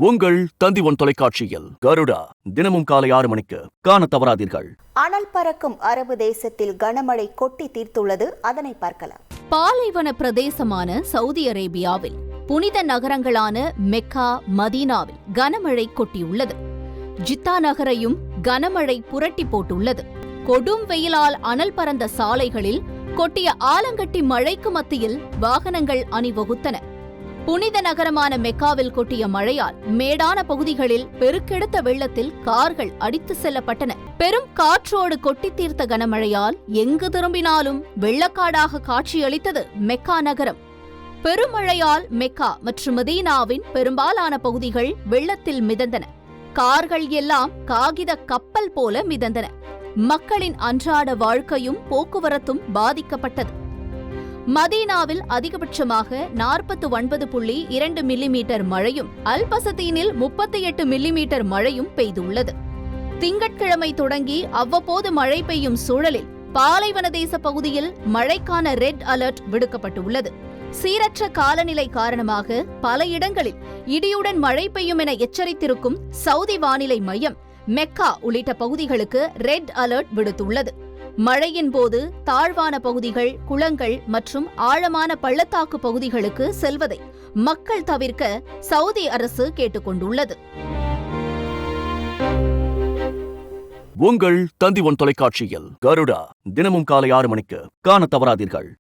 உங்கள் தந்தி ஒன் தொலைக்காட்சியில் கருடா தினமும் காலை 6 மணிக்கு காண தவறாதீர்கள். அனல் பறக்கும் அரபு தேசத்தில் கனமழை கொட்டி தீர்த்துள்ளது. அதனை பார்க்கலாம். பாலைவன பிரதேசமான சவுதி அரேபியாவில் புனித நகரங்களான மெக்கா, மதீனாவில் கனமழை கொட்டியுள்ளது. ஜித்தா நகரையும் கனமழை புரட்டி போட்டுள்ளது. கொடும் வெயிலால் அனல் பறந்த சாலைகளில் கொட்டிய ஆலங்கட்டி மழைக்கு மத்தியில் வாகனங்கள் அணிவகுத்தன. புனித நகரமான மெக்காவில் கொட்டிய மழையால் மேடான பகுதிகளில் பெருக்கெடுத்த வெள்ளத்தில் கார்கள் அடித்து செல்லப்பட்டன. பெரும் காற்றோடு கொட்டி தீர்த்த கனமழையால் எங்கு திரும்பினாலும் வெள்ளக்காடாக காட்சியளித்தது மெக்கா நகரம். பெருமழையால் மெக்கா மற்றும் மதீனாவின் பெரும்பாலான பகுதிகள் வெள்ளத்தில் மிதந்தன. கார்கள் எல்லாம் காகித கப்பல் போல மிதந்தன. மக்களின் அன்றாட வாழ்க்கையும் போக்குவரத்தும் பாதிக்கப்பட்டது. மதீனாவில் அதிகபட்சமாக 49.2 மில்லிமீட்டர் மழையும், அல்பசதீனில் 38 மில்லிமீட்டர் மழையும் பெய்துள்ளது. திங்கட்கிழமை தொடங்கி அவ்வப்போது மழை பெய்யும் சூழலில் பாலைவன தேச பகுதியில் மழைக்கான ரெட் அலர்ட் விடுக்கப்பட்டுள்ளது. சீரற்ற காலநிலை காரணமாக பல இடங்களில் இடியுடன் மழை பெய்யும் என எச்சரித்திருக்கும் சவுதி வானிலை மையம் மெக்கா உள்ளிட்ட பகுதிகளுக்கு ரெட் அலர்ட் விடுத்துள்ளது. மழையின் போது தாழ்வான பகுதிகள், குளங்கள் மற்றும் ஆழமான பள்ளத்தாக்கு பகுதிகளுக்கு செல்வதை மக்கள் தவிர்க்க சவுதி அரசு கேட்டுக்கொண்டுள்ளது. உங்கள் தந்தி ஒன் தொலைக்காட்சியில் கருடா தினமும் காலை 6 மணிக்கு காண தவறாதீர்கள்.